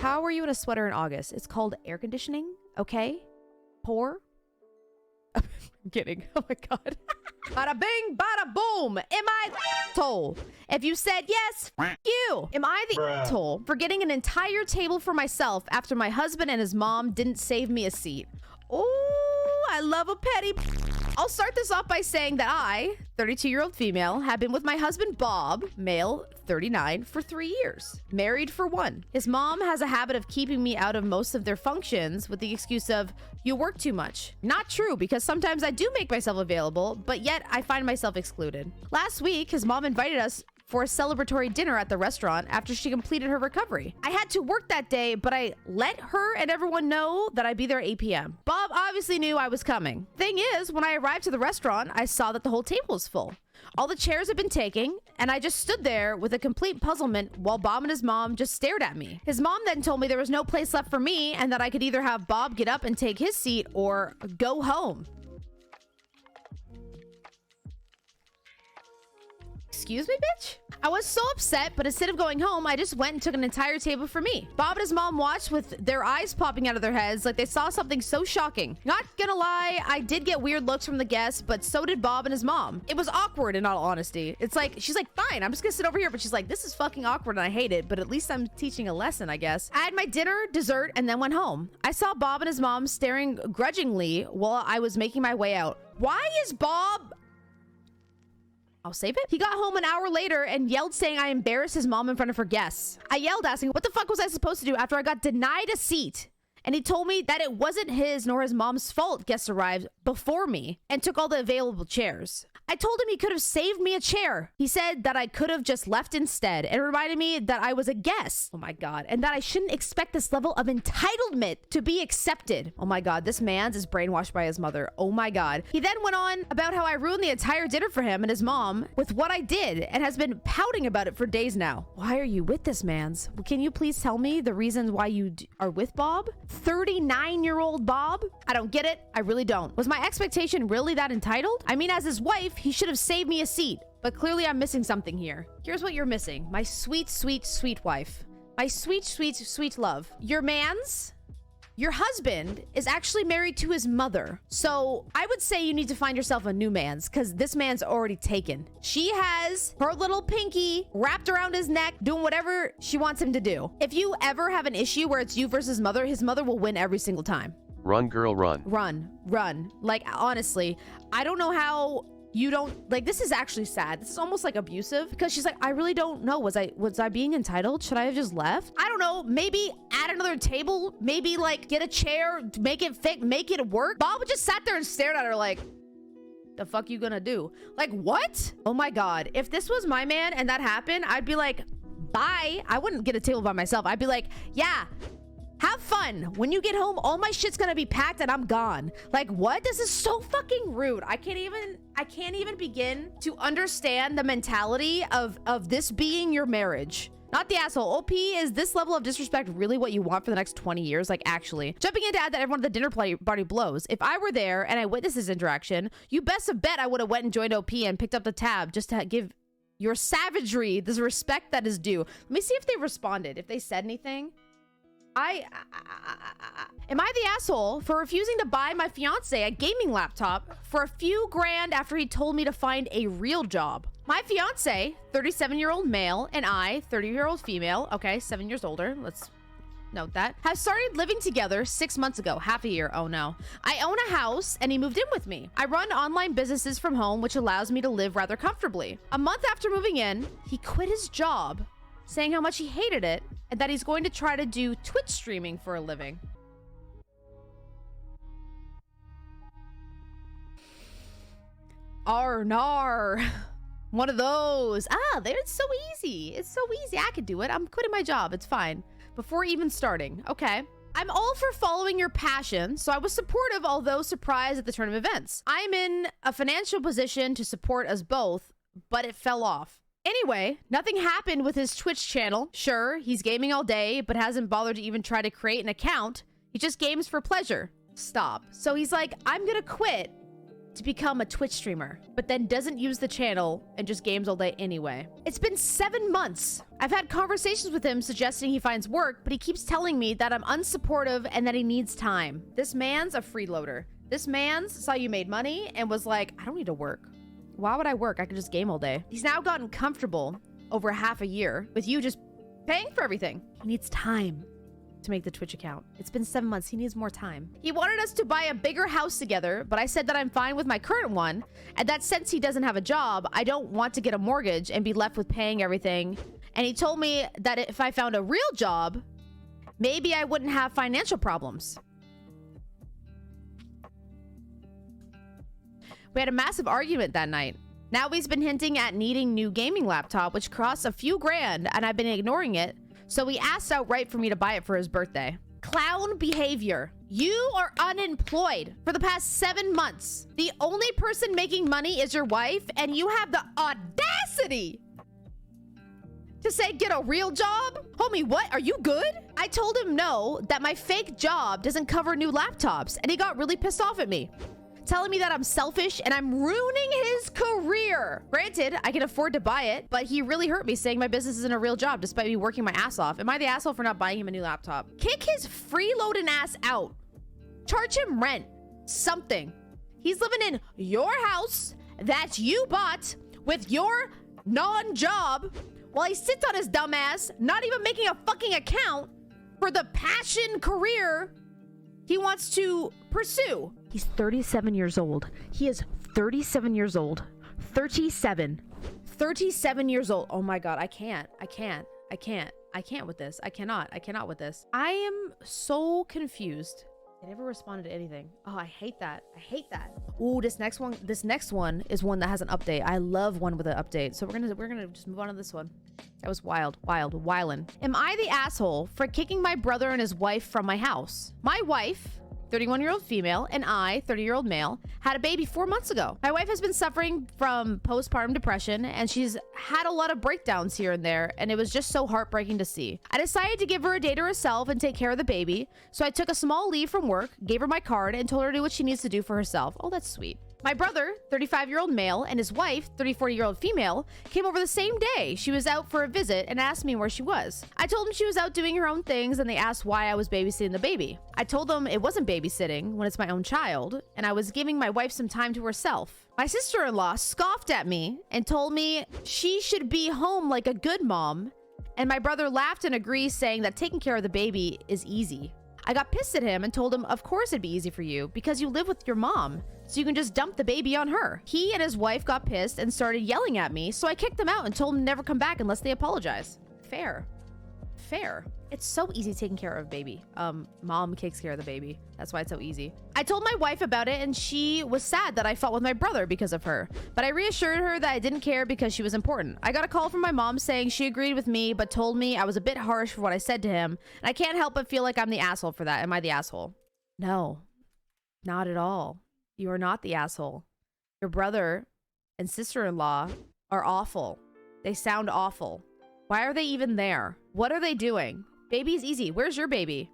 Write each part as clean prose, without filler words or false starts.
How are you in a sweater in August? It's called air conditioning, okay? Poor? I'm kidding. Oh my god. Bada bing, bada boom. Am I the asshole? If you said yes, f you. Am I the asshole for getting an entire table for myself after my husband and his mom didn't save me a seat? Oh, I love a petty. I'll start this off by saying that I, 32-year-old female, have been with my husband Bob, male, 39, for 3 years. Married for 1. His mom has a habit of keeping me out of most of their functions with the excuse of, you work too much. Not true, because sometimes I do make myself available, but yet I find myself excluded. Last week, his mom invited us for a celebratory dinner at the restaurant after she completed her recovery. I had to work that day, but I let her and everyone know that I'd be there at 8 p.m. Bob obviously knew I was coming. Thing is, when I arrived to the restaurant, I saw that the whole table was full. All the chairs had been taken, and I just stood there with a complete puzzlement while Bob and his mom just stared at me. His mom then told me there was no place left for me and that I could either have Bob get up and take his seat or go home. Excuse me, bitch? I was so upset, but instead of going home, I just went and took an entire table for me. Bob and his mom watched with their eyes popping out of their heads like they saw something so shocking. Not gonna lie, I did get weird looks from the guests, but so did Bob and his mom. It was awkward in all honesty. It's like, she's like, fine, I'm just gonna sit over here, but she's like, this is fucking awkward and I hate it, but at least I'm teaching a lesson, I guess. I had my dinner, dessert, and then went home. I saw Bob and his mom staring grudgingly while I was making my way out. Why is Bob... I'll save it. He got home an hour later and yelled saying I embarrassed his mom in front of her guests. I yelled asking, what the fuck was I supposed to do after I got denied a seat? And he told me that it wasn't his nor his mom's fault guests arrived before me and took all the available chairs. I told him he could have saved me a chair. He said that I could have just left instead and reminded me that I was a guest. Oh my god. And that I shouldn't expect this level of entitlement to be accepted. Oh my god. This man's is brainwashed by his mother. Oh my god. He then went on about how I ruined the entire dinner for him and his mom with what I did and has been pouting about it for days now. Why are you with this man's? Can you please tell me the reasons why you are with Bob? 39-year-old Bob? I don't get it. I really don't. Was my expectation really that entitled? I mean, as his wife, he should have saved me a seat, but clearly I'm missing something here. Here's what you're missing. My sweet, sweet, sweet wife. My sweet, sweet, sweet love. Your husband is actually married to his mother. So I would say you need to find yourself a new man's because this man's already taken. She has her little pinky wrapped around his neck, doing whatever she wants him to do. If you ever have an issue where it's you versus mother, his mother will win every single time. Run, girl, run. Run. Like, honestly, I don't know how you don't, like, this is actually sad. This is almost like abusive because she's like, I really don't know. Was I being entitled? Should I have just left? I don't know. Maybe add another table. Maybe like get a chair, make it fit, make it work. Bob just sat there and stared at her like, the fuck you gonna do? Like, what? Oh my god. If this was my man and that happened, I'd be like, bye. I wouldn't get a table by myself. I'd be like, yeah, have fun. When you get home, all my shit's gonna be packed and I'm gone. Like, what? This is so fucking rude. I can't even begin to understand the mentality of this being your marriage. Not the asshole. OP, is this level of disrespect really what you want for the next 20 years? Like, actually. Jumping in to add that everyone at the dinner party blows. If I were there and I witnessed this interaction, you best have bet I would have went and joined OP and picked up the tab just to give your savagery the respect that is due. Let me see if they responded, if they said anything. Am I the asshole for refusing to buy my fiance a gaming laptop for a few grand after he told me to find a real job? My fiance, 37-year-old male, and I, 30-year-old female, okay, 7 years older, let's note that, have started living together 6 months ago, half a year, oh no. I own a house and he moved in with me. I run online businesses from home, which allows me to live rather comfortably. A month after moving in, he quit his job, saying how much he hated it and that he's going to try to do Twitch streaming for a living. Arnar. One of those. It's so easy. It's so easy. I could do it. I'm quitting my job. It's fine. Before even starting. Okay. I'm all for following your passion, so I was supportive, although surprised at the turn of events. I'm in a financial position to support us both, but it fell off. Anyway, nothing happened with his Twitch channel. Sure, he's gaming all day, but hasn't bothered to even try to create an account. He just games for pleasure. Stop. So he's like, I'm gonna quit to become a Twitch streamer, but then doesn't use the channel and just games all day anyway. It's been 7 months. I've had conversations with him suggesting he finds work, but he keeps telling me that I'm unsupportive and that he needs time. This man's a freeloader. This man saw you made money and was like, I don't need to work. Why would I work? I could just game all day. He's now gotten comfortable over half a year with you just paying for everything. He needs time to make the Twitch account. It's been 7 months. He needs more time. He wanted us to buy a bigger house together, but I said that I'm fine with my current one, and that since he doesn't have a job, I don't want to get a mortgage and be left with paying everything. And he told me that if I found a real job, maybe I wouldn't have financial problems. We had a massive argument that night. Now he's been hinting at needing new gaming laptop, which costs a few grand, and I've been ignoring it. So he asked outright for me to buy it for his birthday. Clown behavior. You are unemployed for the past 7 months. The only person making money is your wife, and you have the audacity to say, get a real job? Homie, what? Are you good? I told him no, that my fake job doesn't cover new laptops, and he got really pissed off at me, telling me that I'm selfish and I'm ruining his career. Granted, I can afford to buy it, but he really hurt me saying my business isn't a real job despite me working my ass off. Am I the asshole for not buying him a new laptop? Kick his freeloading ass out. Charge him rent. Something. He's living in your house that you bought with your non-job while he sits on his dumb ass, not even making a fucking account for the passion career he wants to pursue. He's 37 years old. He is 37 years old. 37 years old. Oh my God, I can't with this. I cannot with this. I am so confused. I never responded to anything. Oh, I hate that. Ooh, this next one is one that has an update. I love one with an update. So we're gonna just move on to this one. That was wildin'. Am I the asshole for kicking my brother and his wife from my house? My wife, 31-year-old female, and I, 30-year-old male, had a baby 4 months ago. My wife has been suffering from postpartum depression, and she's had a lot of breakdowns here and there, and it was just so heartbreaking to see. I decided to give her a day to herself and take care of the baby, so I took a small leave from work, gave her my card, and told her to do what she needs to do for herself. Oh, that's sweet. My brother, 35-year-old male, and his wife, 34-year-old female, came over the same day. She was out for a visit and asked me where she was. I told them she was out doing her own things, and they asked why I was babysitting the baby. I told them it wasn't babysitting when it's my own child, and I was giving my wife some time to herself. My sister-in-law scoffed at me and told me she should be home like a good mom, and my brother laughed and agreed, saying that taking care of the baby is easy. I got pissed at him and told him, of course it'd be easy for you because you live with your mom, so you can just dump the baby on her. He and his wife got pissed and started yelling at me, so I kicked them out and told them to never come back unless they apologize. Fair. It's so easy taking care of a baby. Mom takes care of the baby. That's why it's so easy. I told my wife about it, and she was sad that I fought with my brother because of her. But I reassured her that I didn't care because she was important. I got a call from my mom saying she agreed with me, but told me I was a bit harsh for what I said to him. And I can't help but feel like I'm the asshole for that. Am I the asshole? No, not at all. You are not the asshole. Your brother and sister-in-law are awful. They sound awful. Why are they even there? What are they doing? Baby's easy. Where's your baby?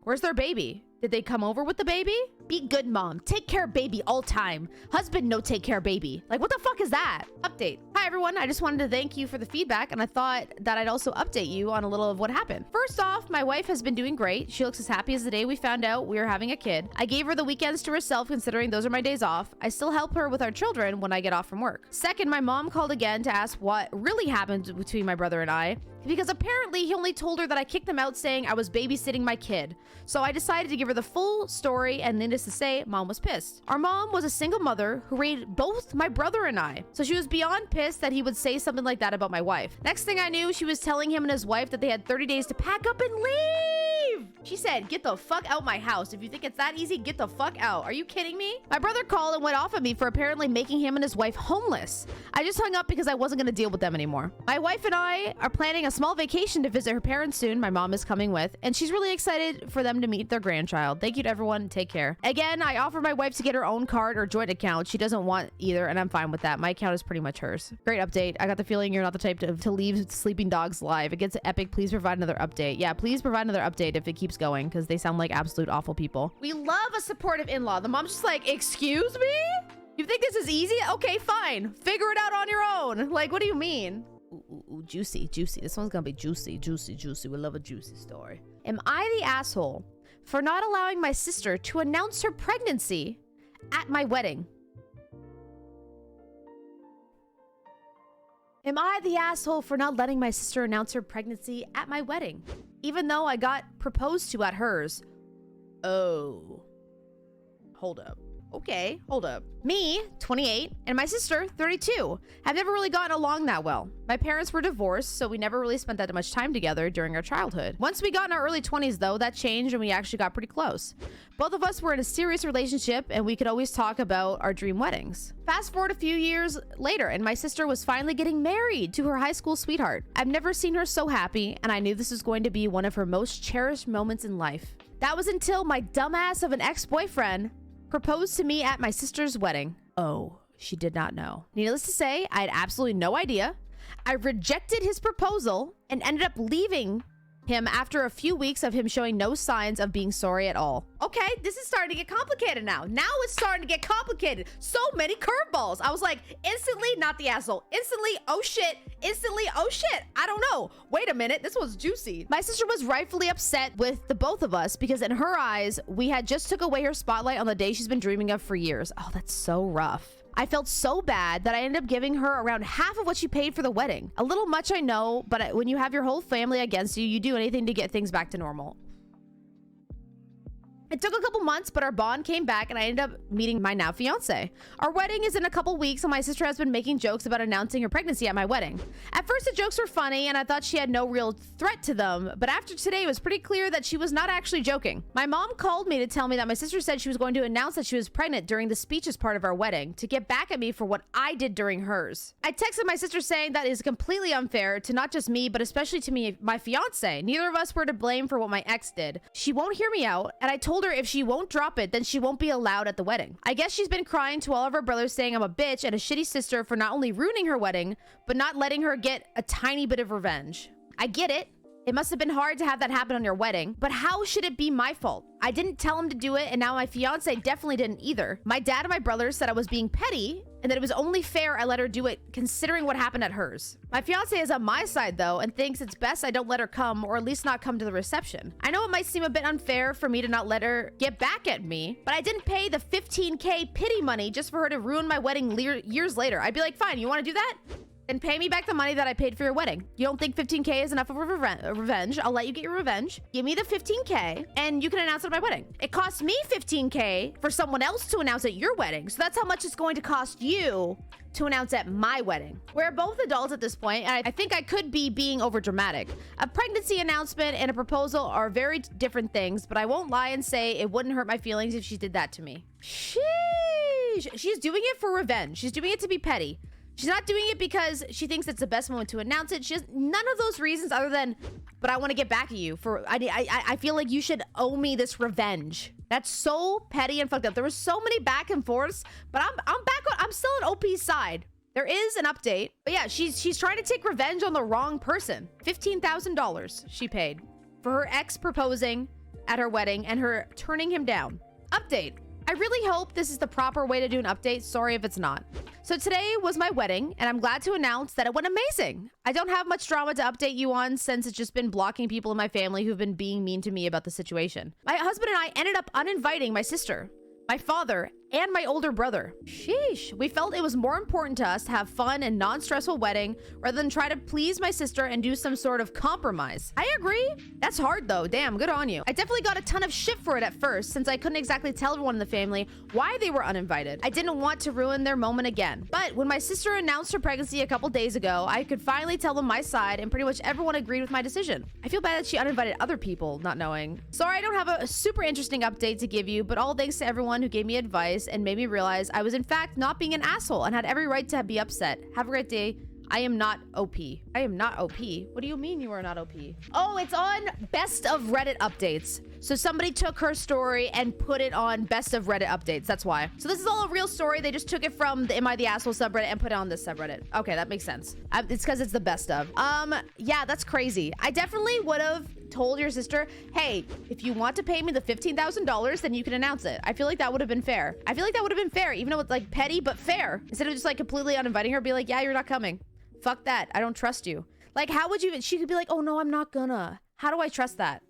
Where's their baby? Did they come over with the baby? Be good, mom. Take care of baby all time. Husband, no take care of baby. Like, what the fuck is that? Update. Hi, everyone. I just wanted to thank you for the feedback, and I thought that I'd also update you on a little of what happened. First off, my wife has been doing great. She looks as happy as the day we found out we were having a kid. I gave her the weekends to herself, considering those are my days off. I still help her with our children when I get off from work. Second, my mom called again to ask what really happened between my brother and I, because apparently he only told her that I kicked him out saying I was babysitting my kid. So I decided to give her the full story, and needless to say, mom was pissed. Our mom was a single mother who raised both my brother and I, so she was beyond pissed that he would say something like that about my wife. Next thing I knew, she was telling him and his wife that they had 30 days to pack up and leave. She said, get the fuck out my house. If you think it's that easy, get the fuck out. Are you kidding me? My brother called and went off at me for apparently making him and his wife homeless. I just hung up because I wasn't going to deal with them anymore. My wife and I are planning a small vacation to visit her parents soon. My mom is coming with, and she's really excited for them to meet their grandchild. Thank you to everyone. Take care. Again, I offered my wife to get her own card or joint account. She doesn't want either, and I'm fine with that. My account is pretty much hers. Great update. I got the feeling you're not the type to leave sleeping dogs live. It gets epic. Please provide another update. Yeah, please provide another update if it keeps going, because they sound like absolute awful people. We love a supportive in-law. The mom's just like, excuse me? You think this is easy? Okay, fine. Figure it out on your own. Like, what do you mean? Ooh, juicy, juicy. This one's gonna be juicy, juicy, juicy. We love a juicy story. Am I the asshole for not allowing my sister to announce her pregnancy at my wedding? Am I the asshole for not letting my sister announce her pregnancy at my wedding, even though I got proposed to at hers? Oh. Hold up. Okay, hold up. Me, 28, and my sister, 32, have never really gotten along that well. My parents were divorced, so we never really spent that much time together during our childhood. Once we got in our early 20s, though, that changed and we actually got pretty close. Both of us were in a serious relationship, and we could always talk about our dream weddings. Fast forward a few years later, and my sister was finally getting married to her high school sweetheart. I've never seen her so happy, and I knew this was going to be one of her most cherished moments in life. That was until my dumbass of an ex-boyfriend proposed to me at my sister's wedding. Oh, she did not know. Needless to say, I had absolutely no idea. I rejected his proposal and ended up leaving him after a few weeks of him showing no signs of being sorry at all. Okay, this is starting to get complicated now. Now it's starting to get complicated. So many curveballs. I was like, instantly, not the asshole. Instantly, oh shit. Instantly, oh shit. I don't know. Wait a minute, this was juicy. My sister was rightfully upset with the both of us because in her eyes, we had just took away her spotlight on the day she's been dreaming of for years. Oh, that's so rough. I felt so bad that I ended up giving her around half of what she paid for the wedding. A little much, I know, but when you have your whole family against you, you do anything to get things back to normal. It took a couple months, but our bond came back and I ended up meeting my now fiance. Our wedding is in a couple weeks and my sister has been making jokes about announcing her pregnancy at my wedding. At first, the jokes were funny and I thought she had no real threat to them, but after today, it was pretty clear that she was not actually joking. My mom called me to tell me that my sister said she was going to announce that she was pregnant during the speeches part of our wedding to get back at me for what I did during hers. I texted my sister saying that is completely unfair to not just me, but especially to me, my fiance. Neither of us were to blame for what my ex did. She won't hear me out, and I told her if she won't drop it, then she won't be allowed at the wedding. I guess she's been crying to all of her brothers saying I'm a bitch and a shitty sister for not only ruining her wedding, but not letting her get a tiny bit of revenge. I get it. It must have been hard to have that happen on your wedding, but how should it be my fault? I didn't tell him to do it, and now my fiance definitely didn't either. My dad and my brothers said I was being petty, and that it was only fair I let her do it, considering what happened at hers. My fiance is on my side, though, and thinks it's best I don't let her come, or at least not come to the reception. I know it might seem a bit unfair for me to not let her get back at me, but I didn't pay the $15K pity money just for her to ruin my wedding years later. I'd be like, fine, you want to do that? Then pay me back the money that I paid for your wedding. You don't think 15K is enough of a revenge? I'll let you get your revenge. Give me the 15K and you can announce it at my wedding. It cost me 15K for someone else to announce at your wedding. So that's how much it's going to cost you to announce at my wedding. We're both adults at this point, and I think I could be being overdramatic. A pregnancy announcement and a proposal are very different things, but I won't lie and say it wouldn't hurt my feelings if she did that to me. Sheesh. She's doing it for revenge. She's doing it to be petty. She's not doing it because she thinks it's the best moment to announce it. She has none of those reasons other than, but I want to get back at you for, I feel like you should owe me this revenge. That's so petty and fucked up. There was so many back and forths, but I'm still on OP's side. There is an update, but yeah, she's trying to take revenge on the wrong person. $15,000 she paid for her ex proposing at her wedding and her turning him down. Update. I really hope this is the proper way to do an update. Sorry if it's not. So today was my wedding, and I'm glad to announce that it went amazing. I don't have much drama to update you on since it's just been blocking people in my family who've been being mean to me about the situation. My husband and I ended up uninviting my sister, my father, and my older brother. Sheesh. We felt it was more important to us to have fun and non-stressful wedding rather than try to please my sister and do some sort of compromise. I agree. That's hard though. Damn, good on you. I definitely got a ton of shit for it at first since I couldn't exactly tell everyone in the family why they were uninvited. I didn't want to ruin their moment again. But when my sister announced her pregnancy a couple days ago, I could finally tell them my side and pretty much everyone agreed with my decision. I feel bad that she uninvited other people, not knowing. Sorry I don't have a super interesting update to give you, but all thanks to everyone who gave me advice and made me realize I was in fact not being an asshole and had every right to be upset. Have a great day. I am not OP. I am not OP. What do you mean you are not OP? Oh, it's on best of Reddit updates. So somebody took her story and put it on best of Reddit updates. That's why. So this is all a real story. They just took it from the Am I the Asshole subreddit and put it on this subreddit. Okay, that makes sense. It's because it's the best of. Yeah, that's crazy. I definitely would have told your sister, hey, if you want to pay me the $15,000, then you can announce it. I feel like that would have been fair. I feel like that would have been fair, even though it's like petty, but fair. Instead of just like completely uninviting her, be like, yeah, you're not coming. Fuck that. I don't trust you. Like, how would you even, she could be like, oh no, I'm not gonna. How do I trust that?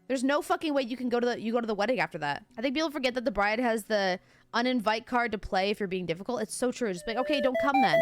There's no fucking way you can go to the wedding after that. I think people forget that the bride has the uninvite card to play if you're being difficult. It's so true. Just be like, okay, don't come then.